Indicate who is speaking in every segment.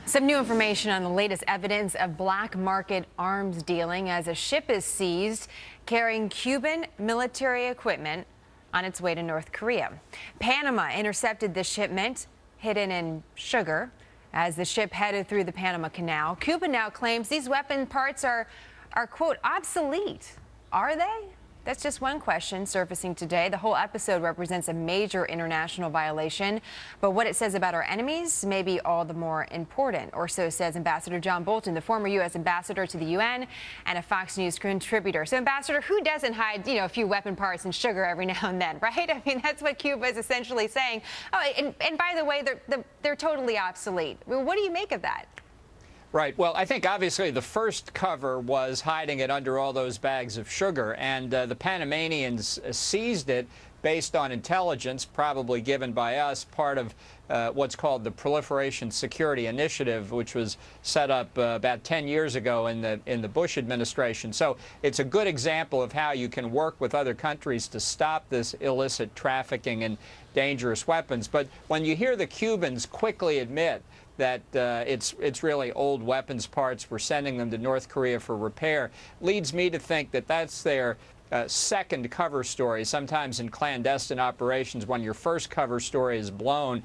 Speaker 1: Some new information on the latest evidence of black market arms dealing as a ship is seized carrying Cuban military equipment on its way to North Korea. Panama intercepted the shipment hidden in sugar as the ship headed through the Panama Canal. Cuba now claims these weapon parts are quote, obsolete. Are they? That's just one question surfacing today. The whole episode represents a major international violation, but what it says about our enemies may be all the more important, or so says Ambassador John Bolton, the former U.S. ambassador to the UN and a Fox News contributor. So, Ambassador, who doesn't hide, a few weapon parts and sugar every now and then, right? I mean, that's what Cuba is essentially saying. Oh, and by the way, they're totally obsolete. I mean, what do you make of that?
Speaker 2: Right. Well, I think obviously the first cover was hiding it under all those bags of sugar, and the Panamanians seized it based on intelligence, probably given by us, part of what's called the Proliferation Security Initiative, which was set up about 10 years ago in the Bush administration. So it's a good example of how you can work with other countries to stop this illicit trafficking in dangerous weapons. But when you hear the Cubans quickly admit that it's really old weapons parts, we're sending them to North Korea for repair, leads me to think that that's their second cover story. Sometimes in clandestine operations, when your first cover story is blown,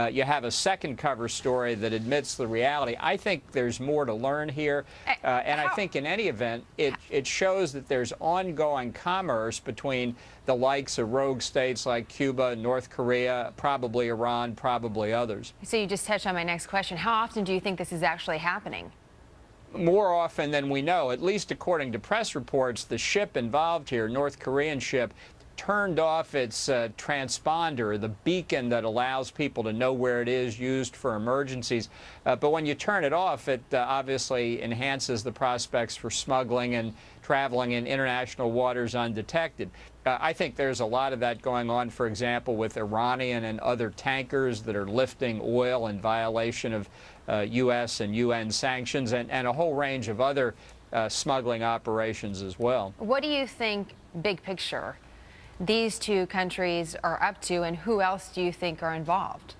Speaker 2: you have a second cover story that admits the reality. I think there's more to learn here, and I think in any event, it shows that there's ongoing commerce between the likes of rogue states like Cuba, North Korea, probably Iran, probably others.
Speaker 1: So you just touched on my next question. How often do you think this is actually happening?
Speaker 2: More often than we know, at least according to press reports. The ship involved here, North Korean ship, turned off its transponder, the beacon that allows people to know where it is, used for emergencies. But when you turn it off, it obviously enhances the prospects for smuggling and traveling in international waters undetected. I think there's a lot of that going on, for example, with Iranian and other tankers that are lifting oil in violation of U.S. and UN sanctions, and a whole range of other smuggling operations as well.
Speaker 1: What do you think, big picture, these two countries are up to, and who else do you think are involved?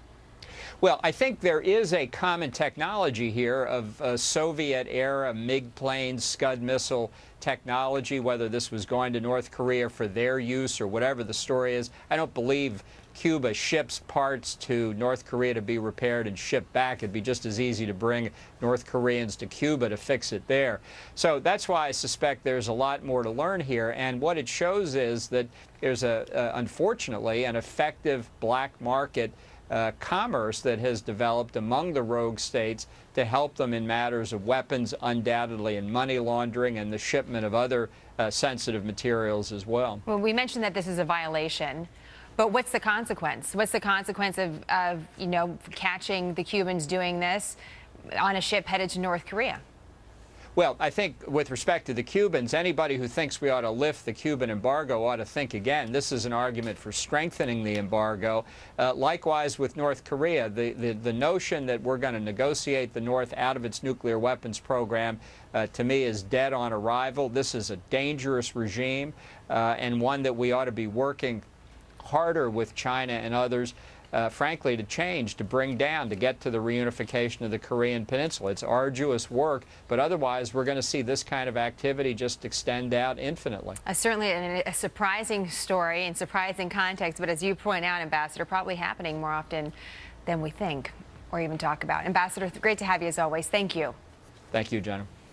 Speaker 2: Well, I think there is a common technology here of Soviet-era MiG planes, Scud missile technology, whether this was going to North Korea for their use or whatever the story is. I don't believe Cuba ships parts to North Korea to be repaired and shipped back. It'd be just as easy to bring North Koreans to Cuba to fix it there. So that's why I suspect there's a lot more to learn here. And what it shows is that there's unfortunately, an effective black market commerce that has developed among the rogue states to help them in matters of weapons, undoubtedly, and money laundering and the shipment of other sensitive materials as well.
Speaker 1: Well, we mentioned that this is a violation, but what's the consequence? What's the consequence of catching the Cubans doing this on a ship headed to North Korea?
Speaker 2: Well, I think with respect to the Cubans, anybody who thinks we ought to lift the Cuban embargo ought to think again. This is an argument for strengthening the embargo. Likewise with North Korea, the notion that we're going to negotiate the North out of its nuclear weapons program, to me, is dead on arrival. This is a dangerous regime and one that we ought to be working harder with China and others, frankly, to change, to bring down, to get to the reunification of the Korean Peninsula. It's arduous work, but otherwise we're going to see this kind of activity just extend out infinitely.
Speaker 1: Certainly a surprising story and surprising context, but as you point out, Ambassador, probably happening more often than we think or even talk about. Ambassador, great to have you as always. Thank you.
Speaker 2: Thank you, Jenna.